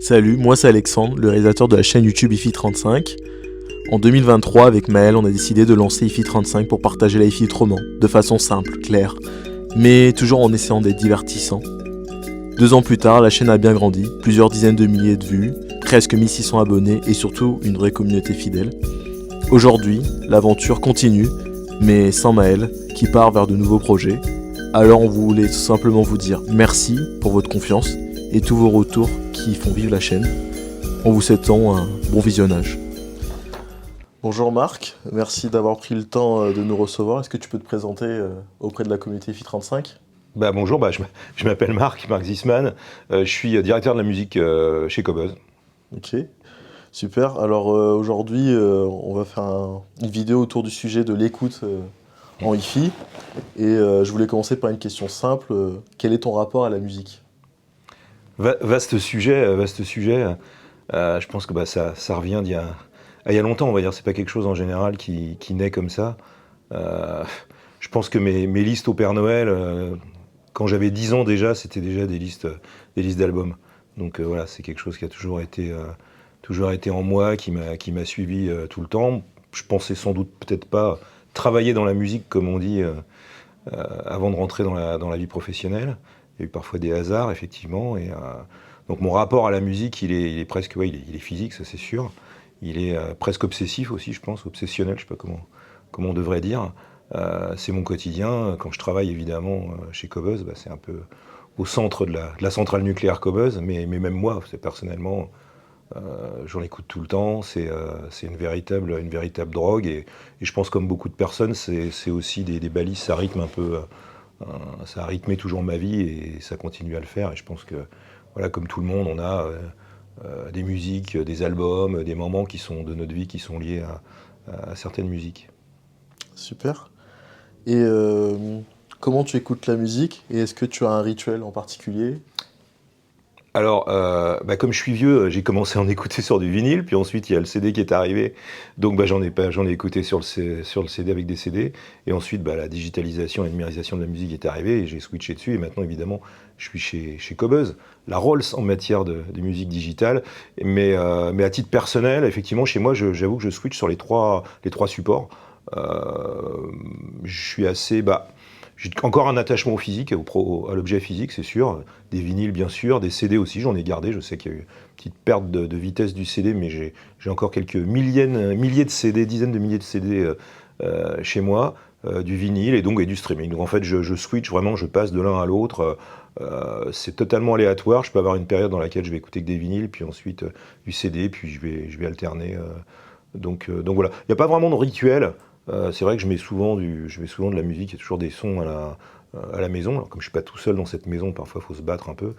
Salut, moi c'est Alexandre, le réalisateur de la chaîne YouTube IFI35. En 2023, avec Maël, on a décidé de lancer IFI35 pour partager la IFI autrement, de façon simple, claire, mais toujours en essayant d'être divertissant. 2 ans plus tard, la chaîne a bien grandi, plusieurs dizaines de milliers de vues, presque 1600 abonnés et surtout une vraie communauté fidèle. Aujourd'hui, l'aventure continue, mais sans Maël, qui part vers de nouveaux projets. Alors on voulait tout simplement vous dire merci pour votre confiance et tous vos retours qui font vivre la chaîne, en vous souhaitant un bon visionnage. Bonjour Marc, merci d'avoir pris le temps de nous recevoir. Est-ce que tu peux te présenter auprès de la communauté IFI35 ? Bonjour, je m'appelle Marc Zisman, je suis directeur de la musique chez Cobuzz. Ok, super. Alors aujourd'hui, on va faire une vidéo autour du sujet de l'écoute en Hi-Fi. Et je voulais commencer par une question simple. Quel est ton rapport à la musique ? Vaste sujet. Je pense que ça revient d'il y a longtemps, on va dire. C'est pas quelque chose en général qui naît comme ça. Je pense que mes listes au Père Noël, quand j'avais 10 ans déjà, c'était déjà des listes d'albums. Donc voilà, c'est quelque chose qui a toujours été en moi, qui m'a suivi tout le temps. Je pensais sans doute peut-être pas travailler dans la musique, comme on dit, avant de rentrer dans la vie professionnelle. Il y a eu parfois des hasards, effectivement. Donc mon rapport à la musique, il est presque, il est physique, ça c'est sûr. Il est presque obsessif aussi, je pense, obsessionnel, je sais pas comment on devrait dire. C'est mon quotidien. Quand je travaille évidemment chez Cobuzz, c'est un peu au centre de la centrale nucléaire Cobuzz, mais même moi, personnellement, j'en écoute tout le temps. C'est une véritable drogue, et je pense, comme beaucoup de personnes, c'est aussi des balises. Ça rythme un peu, ça a rythmé toujours ma vie et ça continue à le faire. Et je pense que, voilà, comme tout le monde, on a des musiques, des albums, des moments qui sont de notre vie qui sont liés à certaines musiques. Super. Et comment tu écoutes la musique ? Et est-ce que tu as un rituel en particulier ? Alors, comme je suis vieux, j'ai commencé à en écouter sur du vinyle, puis ensuite il y a le CD qui est arrivé, donc j'en ai écouté sur le CD avec des CD, et ensuite la digitalisation et la numérisation de la musique est arrivée, et j'ai switché dessus, et maintenant évidemment je suis chez Cobuzz, la Rolls en matière de musique digitale, mais à titre personnel, effectivement, chez moi, j'avoue que je switch sur les trois supports. Je suis assez... J'ai encore un attachement au physique, à l'objet physique, c'est sûr. Des vinyles, bien sûr. Des CD aussi, j'en ai gardé. Je sais qu'il y a eu une petite perte de vitesse du CD, mais j'ai encore quelques milliers de CD, dizaines de milliers de CD chez moi, du vinyle et du streaming. Donc en fait, je switch vraiment, je passe de l'un à l'autre. C'est totalement aléatoire. Je peux avoir une période dans laquelle je vais écouter que des vinyles, puis ensuite du CD, puis je vais alterner. Donc voilà. Il n'y a pas vraiment de rituel. C'est vrai que je mets souvent de la musique, il y a toujours des sons à la maison. Alors, comme je suis pas tout seul dans cette maison, parfois il faut se battre un peu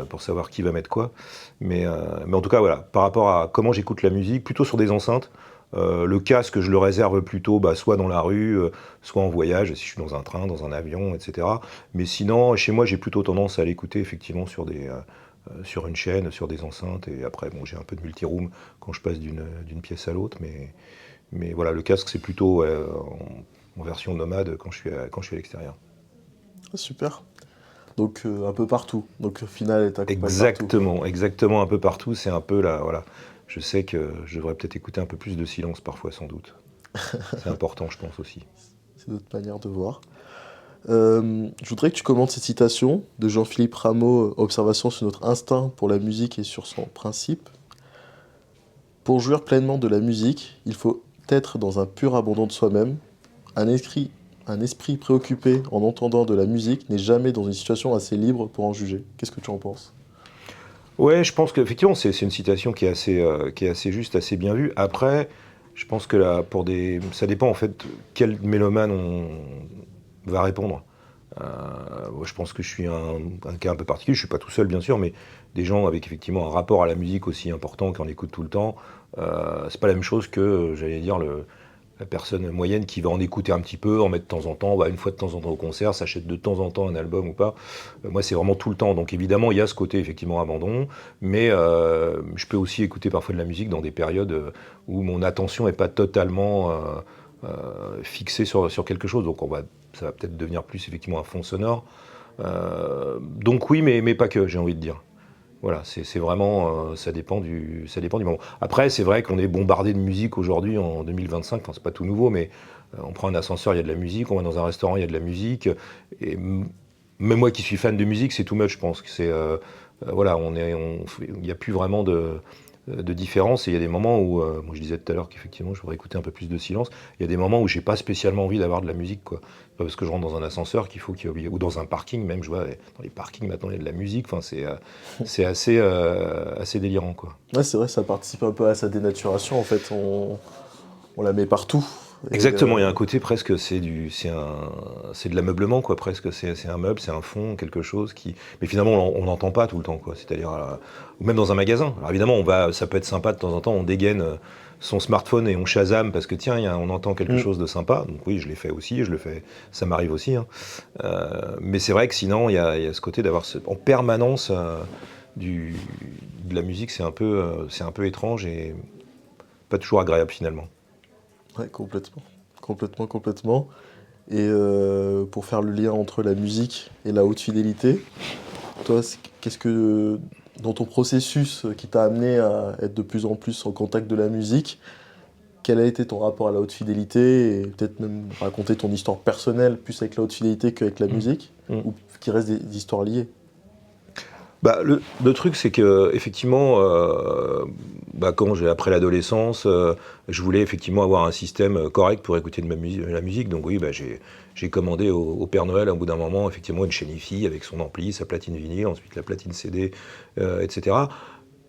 pour savoir qui va mettre quoi. Mais en tout cas, voilà, par rapport à comment j'écoute la musique, plutôt sur des enceintes. Le casque, je le réserve plutôt soit dans la rue, soit en voyage, si je suis dans un train, dans un avion, etc. Mais sinon, chez moi, j'ai plutôt tendance à l'écouter effectivement sur une chaîne, sur des enceintes. Et après, j'ai un peu de multiroom quand je passe d'une pièce à l'autre, mais voilà, le casque, c'est plutôt en version nomade quand je suis à l'extérieur. Ah, super. Donc un peu partout. Donc au final, tu accompagnes Exactement, un peu partout. C'est un peu là, voilà. Je sais que je devrais peut-être écouter un peu plus de silence parfois, sans doute. C'est important, je pense aussi. C'est notre manière de voir. Je voudrais que tu commentes cette citation de Jean-Philippe Rameau, Observation sur notre instinct pour la musique et sur son principe. Pour jouir pleinement de la musique, il faut être dans un pur abandon de soi-même. Un esprit préoccupé en entendant de la musique n'est jamais dans une situation assez libre pour en juger. Qu'est-ce que tu en penses ? Ouais, je pense qu'effectivement, c'est une citation qui est assez juste, assez bien vue. Après, je pense que là, ça dépend en fait quel mélomane on va répondre. Je pense que je suis un cas un peu particulier. Je suis pas tout seul, bien sûr, mais des gens avec effectivement un rapport à la musique aussi important, qui en écoutent tout le temps. C'est pas la même chose que, j'allais dire, la personne moyenne qui va en écouter un petit peu, en mettre de temps en temps, une fois de temps en temps au concert, s'achète de temps en temps un album ou pas. Moi, c'est vraiment tout le temps. Donc évidemment, il y a ce côté effectivement abandon, mais je peux aussi écouter parfois de la musique dans des périodes où mon attention n'est pas totalement fixée sur quelque chose. Donc ça va peut-être devenir plus effectivement un fond sonore. Donc oui, mais pas que, j'ai envie de dire. Voilà, c'est vraiment, ça dépend du moment. Après, c'est vrai qu'on est bombardé de musique aujourd'hui en 2025, enfin c'est pas tout nouveau, mais on prend un ascenseur, il y a de la musique, on va dans un restaurant, il y a de la musique, et même moi qui suis fan de musique, c'est too much, je pense que voilà, il n'y a plus vraiment de différence, et il y a des moments où, moi je disais tout à l'heure qu'effectivement je voudrais écouter un peu plus de silence, il y a des moments où j'ai pas spécialement envie d'avoir de la musique, quoi. C'est pas parce que je rentre dans un ascenseur qu'il faut ou dans un parking même, je vois, dans les parkings maintenant il y a de la musique, enfin c'est assez délirant, quoi. Ouais, c'est vrai, ça participe un peu à sa dénaturation en fait. On la met partout. Et Exactement, il y a un côté presque, c'est de l'ameublement, quoi, presque, c'est un meuble, c'est un fond, quelque chose qui, mais finalement on n'entend pas tout le temps, quoi, c'est-à-dire, ou même dans un magasin, alors évidemment ça peut être sympa de temps en temps, on dégaine son smartphone et on Shazam parce que tiens, on entend quelque chose de sympa, donc oui, je l'ai fait aussi, je le fais, ça m'arrive aussi, hein. Mais c'est vrai que sinon, il y a ce côté d'avoir en permanence du, de la musique, c'est un peu étrange et pas toujours agréable finalement. ouais, complètement. Complètement, complètement. Et pour faire le lien entre la musique et la haute fidélité, toi, qu'est-ce que, dans ton processus qui t'a amené à être de plus en plus en contact de la musique, quel a été ton rapport à la haute fidélité et peut-être même raconter ton histoire personnelle plus avec la haute fidélité qu'avec la musique, Mm. ou qui reste des histoires liées? Bah, le truc, c'est que effectivement, bah, quand après l'adolescence, je voulais effectivement avoir un système correct pour écouter la musique. Donc oui, bah, j'ai commandé au Père Noël, au bout d'un moment, effectivement, une chaîne hi-fi avec son ampli, sa platine vinyle, ensuite la platine CD, etc.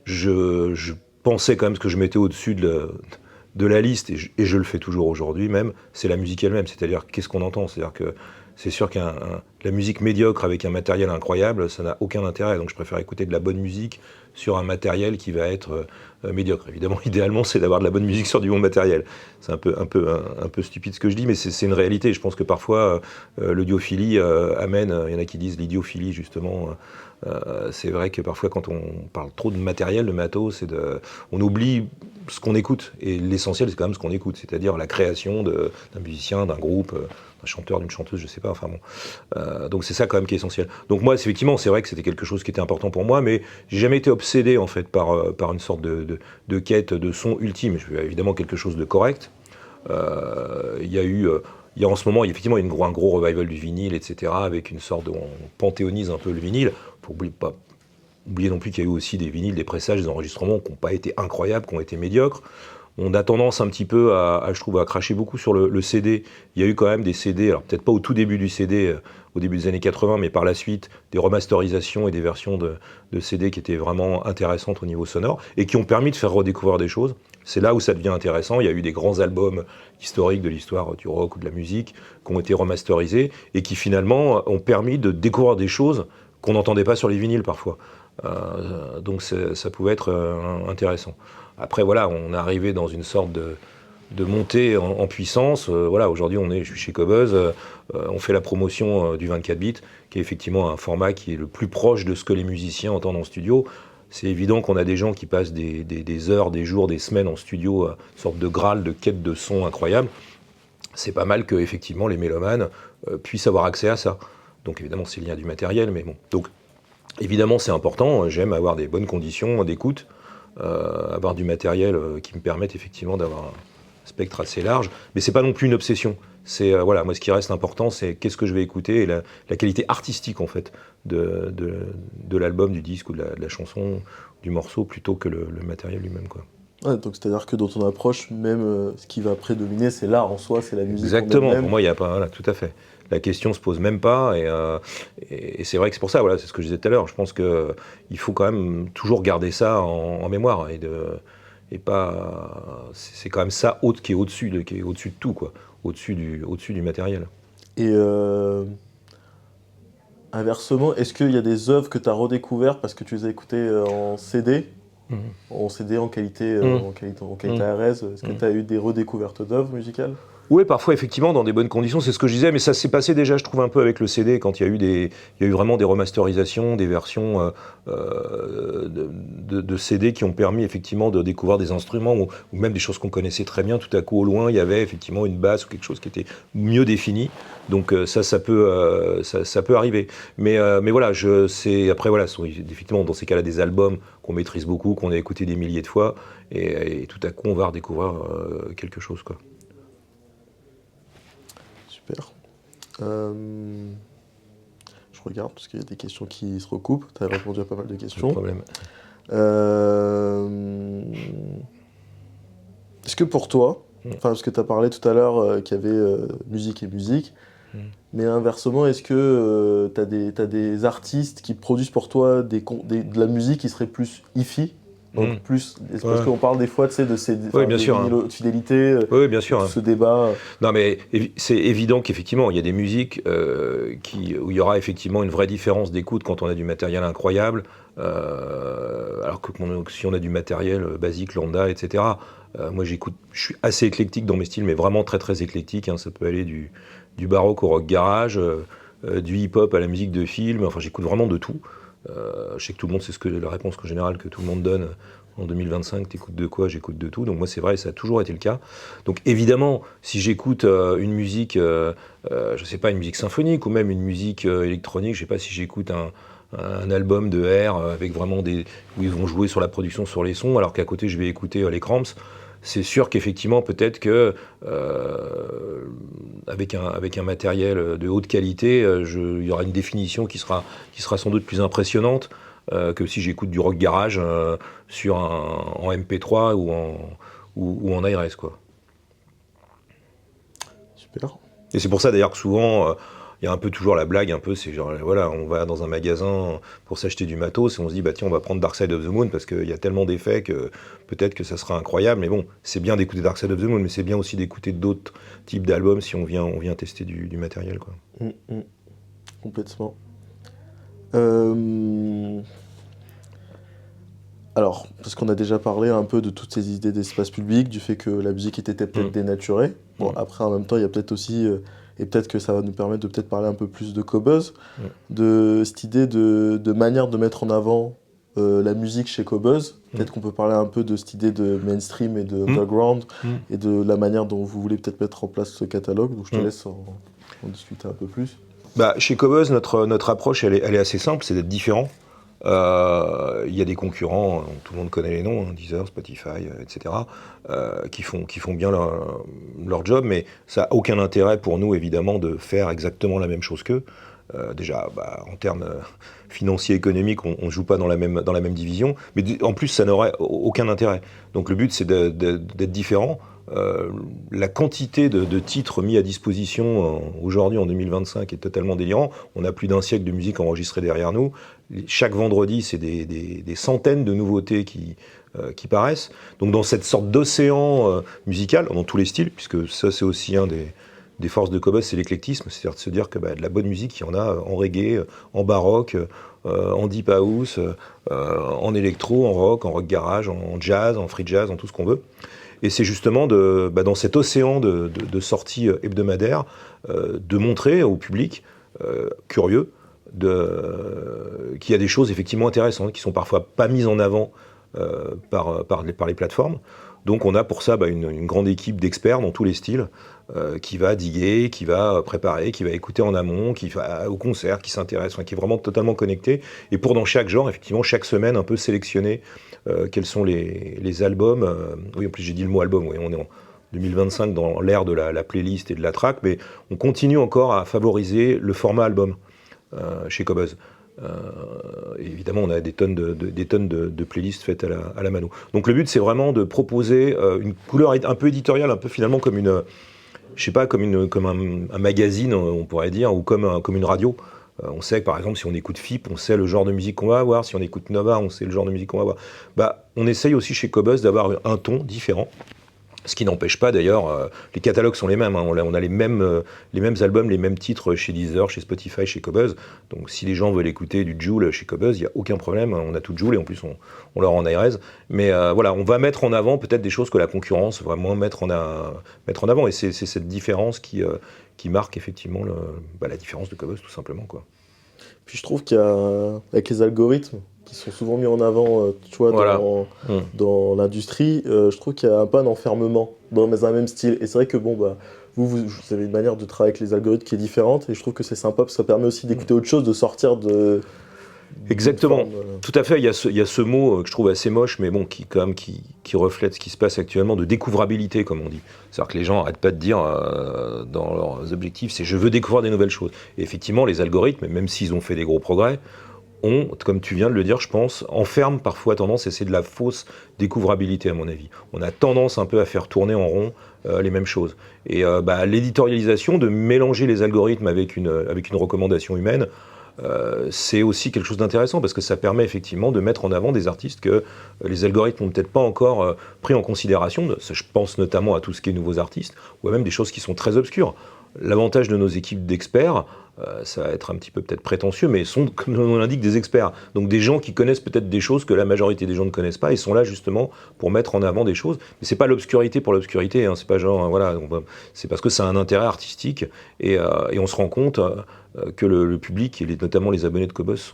Je pensais quand même que je mettais au-dessus de la liste, et je le fais toujours aujourd'hui même, c'est la musique elle-même. C'est-à-dire, qu'est-ce qu'on entend? C'est-à-dire que c'est sûr que la musique médiocre avec un matériel incroyable, ça n'a aucun intérêt. Donc je préfère écouter de la bonne musique sur un matériel qui va être médiocre. Évidemment, idéalement, c'est d'avoir de la bonne musique sur du bon matériel. C'est un peu stupide ce que je dis, mais c'est une réalité. Je pense que parfois, l'audiophilie amène, il y en a qui disent l'idiophilie, justement. C'est vrai que parfois, quand on parle trop de matériel, de matos, on oublie ce qu'on écoute. Et l'essentiel, c'est quand même ce qu'on écoute, c'est-à-dire la création d'un musicien, d'un groupe, d'un chanteur, d'une chanteuse, je sais pas, enfin bon. Donc c'est ça quand même qui est essentiel. Donc moi, effectivement, c'est vrai que c'était quelque chose qui était important pour moi, mais j'ai jamais été obsédé en fait par une sorte de quête de son ultime. Je veux évidemment quelque chose de correct. Il y a en ce moment, effectivement, un gros revival du vinyle, etc., avec une sorte on panthéonise un peu le vinyle. Faut pas oublier non plus qu'il y a eu aussi des vinyles, des pressages, des enregistrements qui n'ont pas été incroyables, qui ont été médiocres. On a tendance un petit peu je trouve, à cracher beaucoup sur le CD. Il y a eu quand même des CD, alors peut-être pas au tout début du CD, au début des années 80, mais par la suite, des remasterisations et des versions de CD qui étaient vraiment intéressantes au niveau sonore et qui ont permis de faire redécouvrir des choses. C'est là où ça devient intéressant. Il y a eu des grands albums historiques de l'histoire du rock ou de la musique qui ont été remasterisés et qui finalement ont permis de découvrir des choses qu'on n'entendait pas sur les vinyles parfois. Donc ça pouvait être intéressant. Après voilà, on est arrivé dans une sorte de montée en puissance. Voilà, aujourd'hui je suis chez Qobuz, on fait la promotion du 24 bits, qui est effectivement un format qui est le plus proche de ce que les musiciens entendent en studio. C'est évident qu'on a des gens qui passent des heures, des jours, des semaines en studio, une sorte de graal, de quête de son incroyable. C'est pas mal que effectivement les mélomanes puissent avoir accès à ça. Donc évidemment c'est lié à du matériel, mais bon. Donc évidemment c'est important, j'aime avoir des bonnes conditions d'écoute, avoir du matériel qui me permette effectivement d'avoir un spectre assez large, mais c'est pas non plus une obsession. C'est voilà, moi ce qui reste important, c'est qu'est-ce que je vais écouter et la qualité artistique en fait de l'album, du disque ou de la chanson, du morceau, plutôt que le matériel lui-même, quoi. Ouais, donc c'est-à-dire que dans ton approche, même ce qui va prédominer, c'est l'art en soi, c'est la musique en Exactement, pour elle-même. moi il n'y a pas, voilà, tout à fait. La question se pose même pas, et c'est vrai que c'est pour ça, voilà, c'est ce que je disais tout à l'heure. Je pense que il faut quand même toujours garder ça en mémoire et pas, c'est quand même ça qui est qui est au-dessus de tout, quoi, au-dessus du matériel. Et inversement, est-ce qu'il y a des œuvres que tu as redécouvertes parce que tu les as écoutées en CD, Mhm. en CD en qualité, Mhm. en qualité ARS? Est-ce que Mhm. tu as eu des redécouvertes d'œuvres musicales? Oui, parfois, effectivement, dans des bonnes conditions, c'est ce que je disais, mais ça s'est passé déjà, je trouve, un peu avec le CD, quand il y a eu, il y a eu vraiment des remasterisations, des versions de CD qui ont permis, effectivement, de découvrir des instruments, ou même des choses qu'on connaissait très bien. Tout à coup, au loin, il y avait, effectivement, une basse ou quelque chose qui était mieux défini. Donc ça peut arriver. Mais voilà, après, voilà, ce sont effectivement, dans ces cas-là, des albums qu'on maîtrise beaucoup, qu'on a écouté des milliers de fois, et tout à coup, on va redécouvrir quelque chose, quoi. Super. Je regarde parce qu'il y a des questions qui se recoupent. Tu as répondu à pas mal de questions. Pas de problème. Est-ce que pour toi, parce que tu as parlé tout à l'heure qu'il y avait musique et musique, mais inversement, est-ce que tu as des artistes qui produisent pour toi de la musique qui serait plus hi-fi? Donc plus, parce qu'on parle des fois, tu sais, de ces oui, bien sûr, de fidélité, oui, bien sûr, ce débat. Non, mais c'est évident qu'effectivement, il y a des musiques où il y aura effectivement une vraie différence d'écoute quand on a du matériel incroyable, alors que si on a du matériel basique, lambda, etc. Moi, je suis assez éclectique dans mes styles, mais vraiment très très éclectique. Ça peut aller du baroque au rock garage, du hip-hop à la musique de film. Enfin, j'écoute vraiment de tout. Je sais que tout le monde, c'est la réponse en général que tout le monde donne en 2025, t'écoutes de quoi? J'écoute de tout. Donc moi, c'est vrai, ça a toujours été le cas. Donc évidemment, si j'écoute une musique, je sais pas, une musique symphonique ou même une musique électronique, je sais pas si j'écoute un album de R avec vraiment où ils vont jouer sur la production, sur les sons, alors qu'à côté, je vais écouter les Cramps. C'est sûr qu'effectivement, peut-être que avec un matériel de haute qualité, il y aura une définition qui sera sans doute plus impressionnante que si j'écoute du rock garage en MP3 ou en ARS, quoi. Super. Et c'est pour ça d'ailleurs que souvent, il y a un peu toujours la blague, c'est genre, voilà, on va dans un magasin pour s'acheter du matos et on se dit, bah tiens, on va prendre Dark Side of the Moon parce qu'il y a tellement d'effets que peut-être que ça sera incroyable. Mais bon, c'est bien d'écouter Dark Side of the Moon, mais c'est bien aussi d'écouter d'autres types d'albums si on vient tester du matériel, quoi. Complètement. Alors, parce qu'on a déjà parlé un peu de toutes ces idées d'espace public, du fait que la musique était peut-être dénaturée. Bon, après, en même temps, il y a peut-être aussi, et peut-être que ça va nous permettre de peut-être parler un peu plus de Qobuz, de cette idée de manière de mettre en avant la musique chez Qobuz. Peut-être qu'on peut parler un peu de cette idée de mainstream et de underground, et de la manière dont vous voulez peut-être mettre en place ce catalogue. Donc je te laisse en discuter un peu plus. Bah, chez Qobuz, notre approche, elle est assez simple, c'est d'être différent. Il y a des concurrents, tout le monde connaît les noms, Deezer, Spotify, etc., qui font bien leur job, mais ça n'a aucun intérêt pour nous, évidemment, de faire exactement la même chose qu'eux. Déjà, en termes financiers, économiques, on ne joue pas dans la même division, mais en plus, ça n'aurait aucun intérêt. Donc le but, c'est d'être différent. La quantité de titres mis à disposition aujourd'hui en 2025 est totalement délirant. On a plus d'un siècle de musique enregistrée derrière nous. Chaque vendredi, c'est des centaines de nouveautés qui paraissent. Donc dans cette sorte d'océan musical, dans tous les styles, puisque ça c'est aussi un des forces de Qobuz, c'est l'éclectisme, c'est-à-dire de se dire que de la bonne musique, il y en a en reggae, en baroque, en deep house, en électro, en rock garage, en jazz, en free jazz, en tout ce qu'on veut. Et c'est justement dans cet océan de sorties hebdomadaires, de montrer au public curieux qu'il y a des choses effectivement intéressantes qui sont parfois pas mises en avant par les plateformes. Donc on a pour ça une grande équipe d'experts dans tous les styles qui va diguer, qui va préparer, qui va écouter en amont, qui va au concert, qui s'intéresse, qui est vraiment totalement connecté. Et pour dans chaque genre, effectivement, chaque semaine, un peu sélectionner quels sont les albums. Oui, en plus j'ai dit le mot album, oui, on est en 2025 dans l'ère de la playlist et de la track, mais on continue encore à favoriser le format album chez Qobuz. Évidemment, on a des tonnes de playlists faites à la mano. Donc le but, c'est vraiment de proposer une couleur un peu éditoriale, un peu finalement comme un magazine, on pourrait dire, ou comme une radio. On sait que par exemple, si on écoute FIP, on sait le genre de musique qu'on va avoir. Si on écoute Nova, on sait le genre de musique qu'on va avoir. On essaye aussi chez Qobuz d'avoir un ton différent. Ce qui n'empêche pas d'ailleurs, les catalogues sont les mêmes, hein, on a les mêmes albums, les mêmes titres chez Deezer, chez Spotify, chez Qobuz. Donc si les gens veulent écouter du Jul chez Qobuz, il n'y a aucun problème, on a tout Jul et en plus on leur rend en ARS. Mais voilà, on va mettre en avant peut-être des choses que la concurrence va moins mettre en avant. Et c'est cette différence qui marque effectivement la différence de Qobuz tout simplement, quoi. Puis je trouve qu'il y a, avec les algorithmes qui sont souvent mis en avant, tu vois, Voilà. dans l'industrie, je trouve qu'il y a un peu un enfermement dans un même style. Et c'est vrai que bon, bah, vous avez une manière de travailler avec les algorithmes qui est différente, et je trouve que c'est sympa parce que ça permet aussi d'écouter autre chose, de sortir de... Exactement, forme, tout à fait. Il y a ce mot que je trouve assez moche, mais bon, qui reflète ce qui se passe actuellement, de découvrabilité, comme on dit. C'est-à-dire que les gens n'arrêtent pas de dire dans leurs objectifs, c'est je veux découvrir des nouvelles choses. Et effectivement, les algorithmes, même s'ils ont fait des gros progrès, ont, comme tu viens de le dire, je pense, enferment parfois tendance, et c'est de la fausse découvrabilité à mon avis. On a tendance un peu à faire tourner en rond les mêmes choses. Et l'éditorialisation, de mélanger les algorithmes avec une recommandation humaine, c'est aussi quelque chose d'intéressant parce que ça permet effectivement de mettre en avant des artistes que les algorithmes n'ont peut-être pas encore pris en considération. Je pense notamment à tout ce qui est nouveaux artistes ou à même des choses qui sont très obscures. L'avantage de nos équipes d'experts, ça va être un petit peu peut-être prétentieux, mais sont, comme on l'indique, des experts. Donc des gens qui connaissent peut-être des choses que la majorité des gens ne connaissent pas et sont là justement pour mettre en avant des choses. Mais c'est pas l'obscurité pour l'obscurité, hein, c'est pas genre, voilà, c'est parce que ça a un intérêt artistique et on se rend compte que le public, et notamment les abonnés de Qobuz,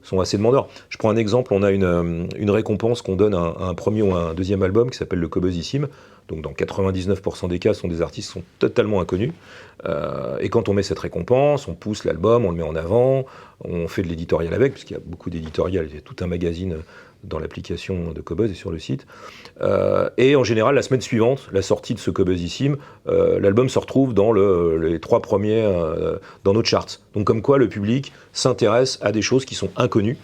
sont assez demandeurs. Je prends un exemple, on a une récompense qu'on donne à un premier ou à un deuxième album qui s'appelle le Qobuzissime. Donc dans 99% des cas, ce sont des artistes qui sont totalement inconnus. Et quand on met cette récompense, on pousse l'album, on le met en avant, on fait de l'éditorial avec, puisqu'il y a beaucoup d'éditorial, il y a tout un magazine dans l'application de Qobuz et sur le site. Et en général, la semaine suivante, la sortie de ce Qobuzissime, l'album se retrouve dans les 3 premiers dans nos charts. Donc comme quoi le public s'intéresse à des choses qui sont inconnues.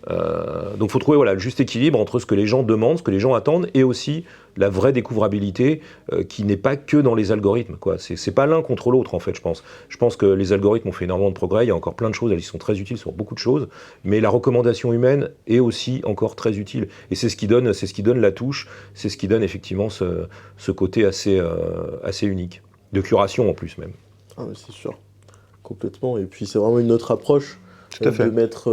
Donc il faut trouver le juste équilibre entre ce que les gens demandent, ce que les gens attendent, et aussi la vraie découvrabilité qui n'est pas que dans les algorithmes, quoi. C'est pas l'un contre l'autre en fait, je pense. Je pense que les algorithmes ont fait énormément de progrès, il y a encore plein de choses, elles sont très utiles sur beaucoup de choses, mais la recommandation humaine est aussi encore très utile. Et c'est ce qui donne la touche, c'est ce qui donne effectivement ce côté assez unique, de curation en plus même. Ah mais c'est sûr, complètement. Et puis c'est vraiment une autre approche. Tout à fait. De mettre,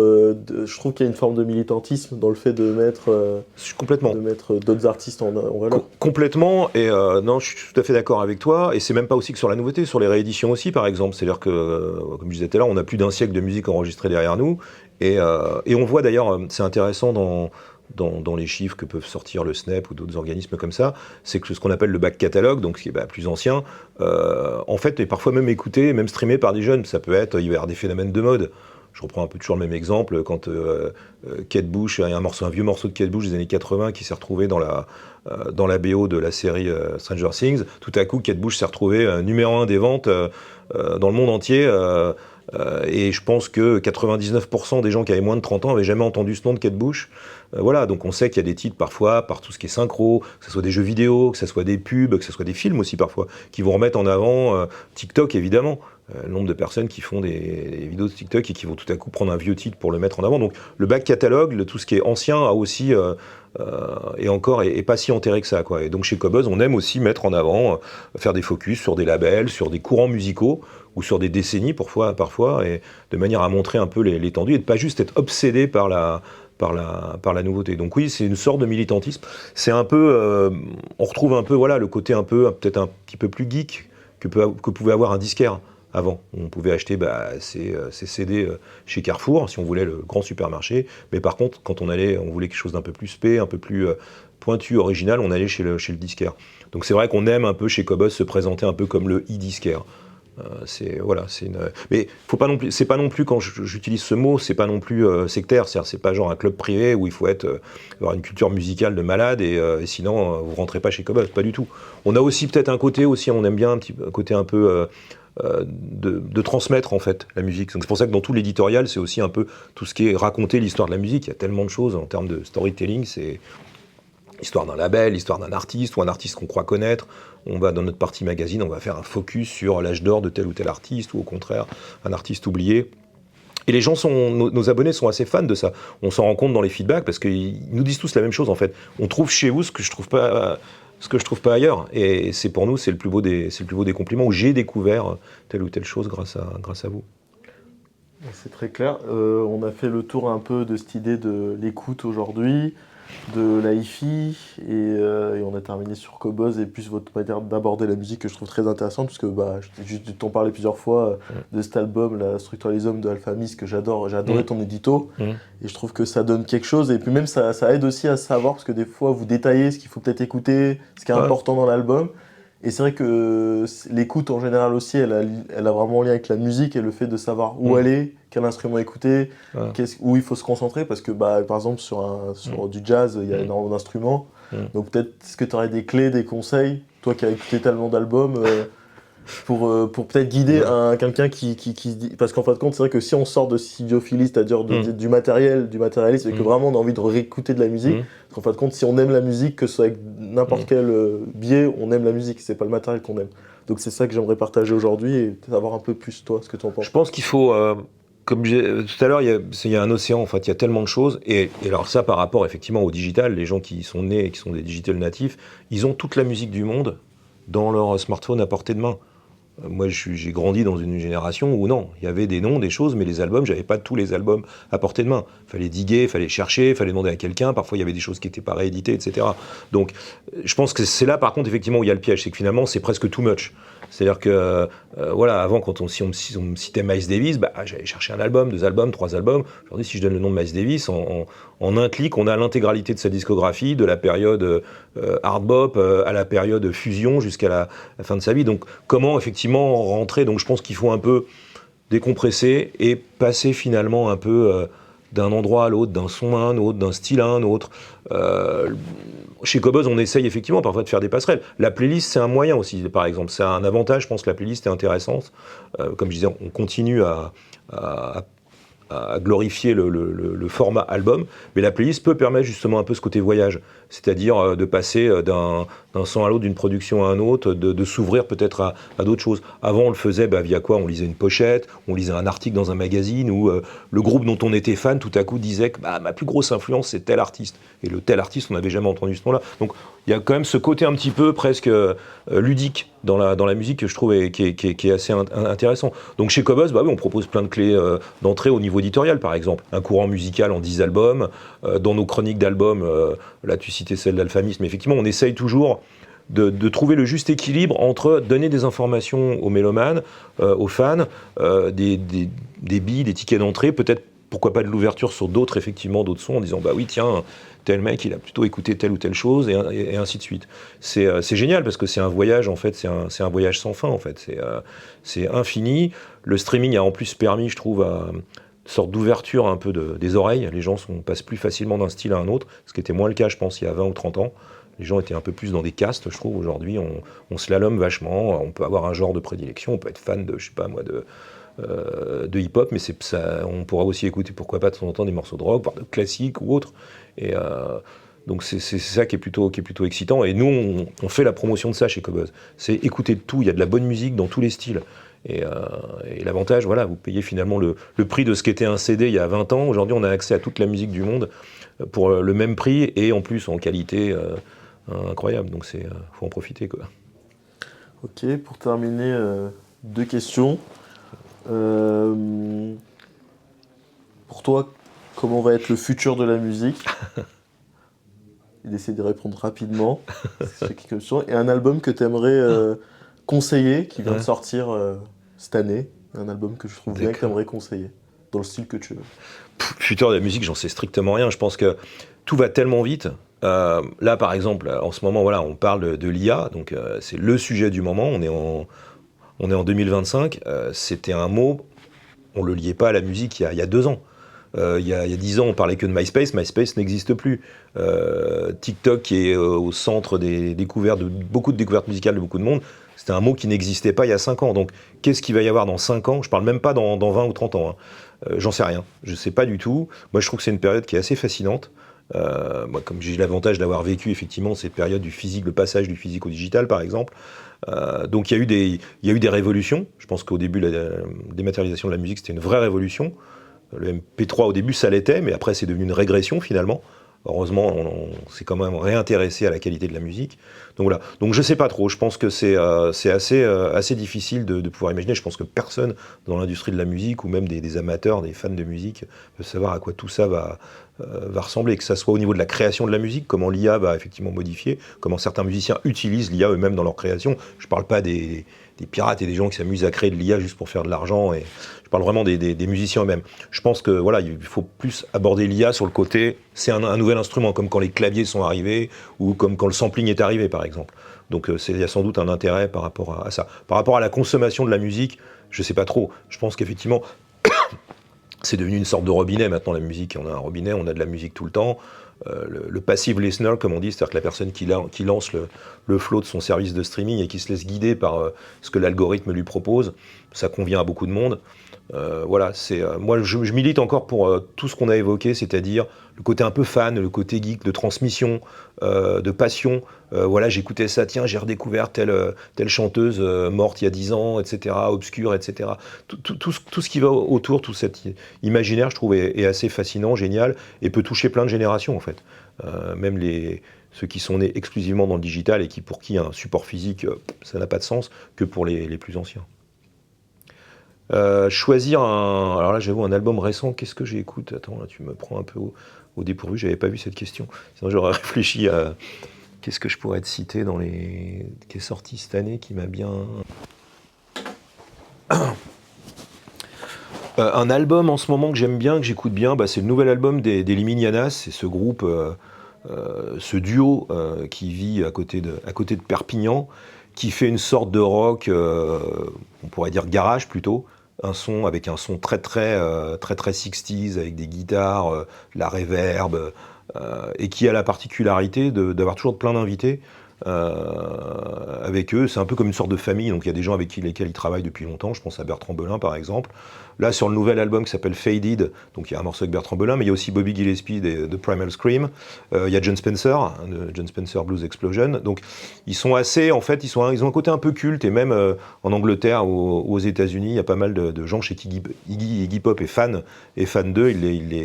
je trouve qu'il y a une forme de militantisme dans le fait de mettre, complètement. D'autres artistes en valeur. Complètement, et non, je suis tout à fait d'accord avec toi, et c'est même pas aussi que sur la nouveauté, sur les rééditions aussi par exemple, c'est-à-dire que, comme je disais tout à l'heure, on a plus d'un siècle de musique enregistrée derrière nous, et on voit d'ailleurs, c'est intéressant dans les chiffres que peuvent sortir le SNEP ou d'autres organismes comme ça, c'est que ce qu'on appelle le back catalogue, donc ce qui est plus ancien, en fait est parfois même écouté, même streamé par des jeunes. Ça peut être, il va y avoir des phénomènes de mode. Je reprends un peu toujours le même exemple, quand Kate Bush, il y a un vieux morceau de Kate Bush des années 80 qui s'est retrouvé dans la BO de la série Stranger Things, tout à coup Kate Bush s'est retrouvé numéro 1 des ventes dans le monde entier, et je pense que 99% des gens qui avaient moins de 30 ans n'avaient jamais entendu ce nom de Kate Bush. Voilà, donc on sait qu'il y a des titres parfois, par tout ce qui est synchro, que ce soit des jeux vidéo, que ce soit des pubs, que ce soit des films aussi parfois, qui vont remettre en avant TikTok évidemment. Le nombre de personnes qui font des vidéos de TikTok et qui vont tout à coup prendre un vieux titre pour le mettre en avant. Donc le back catalogue, tout ce qui est ancien a aussi est pas si enterré que ça, quoi. Et donc chez Qobuz, on aime aussi mettre en avant, faire des focus sur des labels, sur des courants musicaux ou sur des décennies parfois, et de manière à montrer un peu l'étendue et de pas juste être obsédé par la nouveauté. Donc oui, c'est une sorte de militantisme. C'est un peu, on retrouve un peu le côté un peu peut-être un petit peu plus geek que pouvait avoir un disquaire. Avant, on pouvait acheter ces CD chez Carrefour, si on voulait le grand supermarché. Mais par contre, quand on voulait quelque chose d'un peu plus spé, un peu plus pointu, original, on allait chez le disquaire. Donc c'est vrai qu'on aime un peu chez Qobuz se présenter un peu comme le e-disquaire. Mais faut pas non plus. C'est pas non plus, quand j'utilise ce mot, c'est pas non plus sectaire. C'est pas genre un club privé où il faut avoir une culture musicale de malade et sinon vous rentrez pas chez Qobuz. Pas du tout. On a aussi peut-être un côté aussi, on aime bien un côté un peu de transmettre en fait la musique. Donc c'est pour ça que dans tout l'éditorial, c'est aussi un peu tout ce qui est raconter l'histoire de la musique. Il y a tellement de choses en termes de storytelling, c'est l'histoire d'un label, l'histoire d'un artiste ou un artiste qu'on croit connaître. On va dans notre partie magazine, on va faire un focus sur l'âge d'or de tel ou tel artiste, ou au contraire un artiste oublié. Et les gens nos abonnés sont assez fans de ça. On s'en rend compte dans les feedbacks parce qu'ils nous disent tous la même chose en fait. On trouve chez vous ce que je trouve pas ce que je trouve pas ailleurs. Et c'est pour nous, c'est le plus beau des compliments, où j'ai découvert telle ou telle chose grâce à vous. C'est très clair. On a fait le tour un peu de cette idée de l'écoute aujourd'hui, de la hi-fi, et on a terminé sur Cobuzz et plus votre manière d'aborder la musique que je trouve très intéressante, parce que je t'en parlais plusieurs fois de cet album, la Structuralism de Alphamis, que j'adore. J'ai adoré ton édito, et je trouve que ça donne quelque chose, et puis même ça aide aussi à savoir, parce que des fois vous détaillez ce qu'il faut peut-être écouter, ce qui est important dans l'album. Et c'est vrai que l'écoute en général aussi, elle a vraiment un lien avec la musique et le fait de savoir où aller, quel instrument écouter, où il faut se concentrer, parce que par exemple sur du jazz, il y a énormément d'instruments. Donc peut-être, est-ce que tu aurais des clés, des conseils, toi qui as écouté tellement d'albums, pour peut-être guider quelqu'un qui parce qu'en fin de compte, c'est vrai que si on sort de cette idiophilie, c'est-à-dire du matérialisme, et que vraiment on a envie de réécouter de la musique, parce qu'en fin de compte, si on aime la musique, que ce soit avec n'importe quel biais, on aime la musique, c'est pas le matériel qu'on aime. Donc c'est ça que j'aimerais partager aujourd'hui, et savoir un peu plus toi, ce que tu en penses. Je pense qu'il faut, comme tout à l'heure, il y a un océan, en fait, il y a tellement de choses, et alors ça par rapport effectivement au digital, les gens qui sont nés et qui sont des digital natifs, ils ont toute la musique du monde dans leur smartphone à portée de main. Moi, j'ai grandi dans une génération où non, il y avait des noms, des choses, mais les albums, j'avais pas tous les albums à portée de main. Fallait diguer, fallait chercher, fallait demander à quelqu'un. Parfois, il y avait des choses qui n'étaient pas rééditées, etc. Donc, je pense que c'est là, par contre, effectivement, où il y a le piège, c'est que finalement, c'est presque too much. C'est-à-dire que, voilà, avant, si on me citait Miles Davis, j'allais chercher un album, 2 albums, 3 albums. Aujourd'hui, si je donne le nom de Miles Davis, en un clic, on a l'intégralité de sa discographie, de la période hard bop à la période fusion jusqu'à la fin de sa vie. Donc, comment effectivement rentrer? Donc, je pense qu'il faut un peu décompresser et passer finalement un peu d'un endroit à l'autre, d'un son à un autre, d'un style à un autre. Chez Cobuzz, on essaye effectivement parfois de faire des passerelles. La playlist, c'est un moyen aussi, par exemple. C'est un avantage, je pense que la playlist est intéressante. Comme je disais, on continue à glorifier le format album, mais la playlist peut permettre justement un peu ce côté voyage, c'est-à-dire de passer d'un son à l'autre, d'une production à un autre, de s'ouvrir peut-être à d'autres choses. Avant, on le faisait via quoi? On lisait une pochette, on lisait un article dans un magazine, où le groupe dont on était fan, tout à coup, disait que ma plus grosse influence, c'est tel artiste. Et le tel artiste, on n'avait jamais entendu ce nom-là. Donc, il y a quand même ce côté un petit peu presque ludique dans la musique que je trouve qui est assez intéressant. Donc chez Cobuzz, oui, on propose plein de clés d'entrée au niveau éditorial, par exemple. Un courant musical en 10 albums. Dans nos chroniques d'albums, là tu citais celle d'Alphamis, mais effectivement on essaye toujours de trouver le juste équilibre entre donner des informations aux mélomanes, aux fans, des billes, des tickets d'entrée, peut-être pourquoi pas de l'ouverture sur d'autres sons, en disant oui tiens, tel mec il a plutôt écouté telle ou telle chose, et ainsi de suite. C'est génial parce que c'est un voyage, en fait, c'est un voyage sans fin, en fait, c'est infini. Le streaming a en plus permis, je trouve, une sorte d'ouverture un peu des oreilles. Les gens passent plus facilement d'un style à un autre, ce qui était moins le cas, je pense, il y a 20 ou 30 ans. Les gens étaient un peu plus dans des castes, je trouve. Aujourd'hui, on slalome vachement, on peut avoir un genre de prédilection, on peut être fan de, je sais pas moi, de hip-hop, mais on pourra aussi écouter, pourquoi pas, de temps en temps, des morceaux de rock, voire de classique ou autre. Et donc c'est ça qui est plutôt excitant. Et nous, on fait la promotion de ça chez Cobuzz. C'est écouter de tout, il y a de la bonne musique dans tous les styles. Et l'avantage, voilà, vous payez finalement le prix de ce qu'était un CD il y a 20 ans. Aujourd'hui, on a accès à toute la musique du monde pour le même prix, et en plus en qualité incroyable. Donc faut en profiter, quoi. Ok, pour terminer, 2 questions. Pour toi, comment va être le futur de la musique? D'essayer de répondre rapidement. C'est quelque chose. Et un album que tu aimerais conseiller, qui vient de sortir cette année. Un album que je trouve bien, que tu aimerais conseiller, dans le style que tu veux. Futur de la musique, j'en sais strictement rien. Je pense que tout va tellement vite. Là, par exemple, en ce moment, voilà, on parle de l'IA, donc c'est le sujet du moment. On est en 2025. C'était un mot, on le liait pas à la musique il y a 2 ans. Il y a 10 ans, on parlait que de MySpace. MySpace n'existe plus. TikTok, qui est au centre beaucoup de découvertes musicales de beaucoup de monde, c'était un mot qui n'existait pas il y a 5 ans. Donc, qu'est-ce qu'il va y avoir dans 5 ans? Je parle même pas dans 20 ou 30 ans. J'en sais rien. Je sais pas du tout. Moi, je trouve que c'est une période qui est assez fascinante. Moi, comme j'ai l'avantage d'avoir vécu effectivement cette période du physique, le passage du physique au digital, par exemple. Donc, il y a eu des révolutions. Je pense qu'au début, la dématérialisation de la musique, c'était une vraie révolution. Le MP3 au début ça l'était, mais après c'est devenu une régression finalement. heureusement, on s'est quand même réintéressé à la qualité de la musique. Donc voilà. Donc je sais pas trop. Je pense que c'est assez difficile de pouvoir imaginer. Je pense que personne dans l'industrie de la musique, ou même des amateurs, des fans de musique, peut savoir à quoi tout ça va ressembler. Que ça soit au niveau de la création de la musique, comment l'IA va effectivement modifier, comment certains musiciens utilisent l'IA eux-mêmes dans leur création. Je parle pas des pirates et des gens qui s'amusent à créer de l'IA juste pour faire de l'argent. Et je parle vraiment des musiciens eux-mêmes. Je pense que voilà, il faut plus aborder l'IA sur le côté. C'est un nouvel instrument, comme quand les claviers sont arrivés ou comme quand le sampling est arrivé, par exemple. Donc il y a sans doute un intérêt par rapport à ça. Par rapport à la consommation de la musique, je sais pas trop. Je pense qu'effectivement, c'est devenu une sorte de robinet maintenant, la musique. On a un robinet, on a de la musique tout le temps. Le passive listener, comme on dit, c'est-à-dire que la personne qui lance le flow de son service de streaming et qui se laisse guider par ce que l'algorithme lui propose, ça convient à beaucoup de monde. Voilà, moi je milite encore pour tout ce qu'on a évoqué, c'est-à-dire le côté un peu fan, le côté geek, de transmission, de passion. Voilà, j'écoutais ça, tiens, j'ai redécouvert telle chanteuse morte il y a 10 ans, etc., obscure, etc. Tout ce qui va autour, tout cet imaginaire, je trouve, est assez fascinant, génial, et peut toucher plein de générations, en fait. Même ceux qui sont nés exclusivement dans le digital et pour qui un support physique, ça n'a pas de sens, que pour les plus anciens. Choisir alors là j'avoue un album récent, qu'est-ce que j'écoute? Attends, là tu me prends un peu au dépourvu, j'avais pas vu cette question. Sinon j'aurais réfléchi à qu'est-ce que je pourrais te citer qui est sorti cette année, qui m'a bien... Un album en ce moment que j'aime bien, que j'écoute bien, c'est le nouvel album des Liminianas, c'est ce groupe, ce duo qui vit à côté de Perpignan, qui fait une sorte de rock, on pourrait dire garage plutôt, avec un son très 60s, avec des guitares, la reverb, et qui a la particularité d'avoir toujours plein d'invités avec eux. C'est un peu comme une sorte de famille, donc il y a des gens avec lesquels ils travaillent depuis longtemps. Je pense à Bertrand Belin par exemple. Là sur le nouvel album qui s'appelle Faded, donc il y a un morceau avec Bertrand Belin, mais il y a aussi Bobby Gillespie de Primal Scream. Il y a Jon Spencer, de Jon Spencer Blues Explosion. Donc ils sont assez, en fait, ils ont un côté un peu culte, et même en Angleterre ou aux États-Unis, il y a pas mal de gens chez qui Iggy Pop est fan d'eux.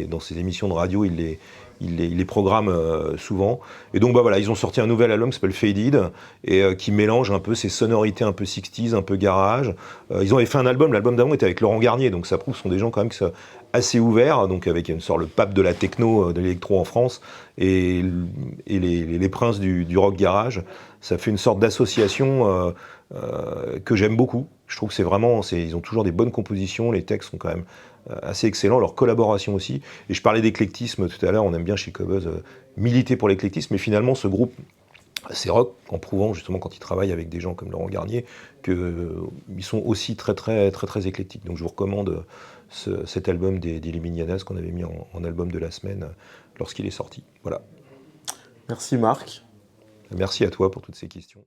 Dans ses émissions de radio, il les programme souvent. Et donc voilà, ils ont sorti un nouvel album qui s'appelle Faded, et qui mélange un peu ces sonorités un peu 60s, un peu garage. Ils ont fait un album, l'album d'avant était avec Laurent Garnier, donc ça prouve que ce sont des gens quand même qui sont assez ouverts, donc avec une sorte le pape de la techno, de l'électro en France, et les princes du rock garage. Ça fait une sorte d'association que j'aime beaucoup. Je trouve que ils ont toujours des bonnes compositions, les textes sont quand même assez excellents, leur collaboration aussi. Et je parlais d'éclectisme tout à l'heure, on aime bien chez Cobuzz militer pour l'éclectisme, mais finalement ce groupe, c'est rock, en prouvant justement quand ils travaillent avec des gens comme Laurent Garnier, qu'ils sont aussi très éclectiques. Donc je vous recommande cet album des Liminianas qu'on avait mis en album de la semaine lorsqu'il est sorti. Voilà. Merci Marc. Merci à toi pour toutes ces questions.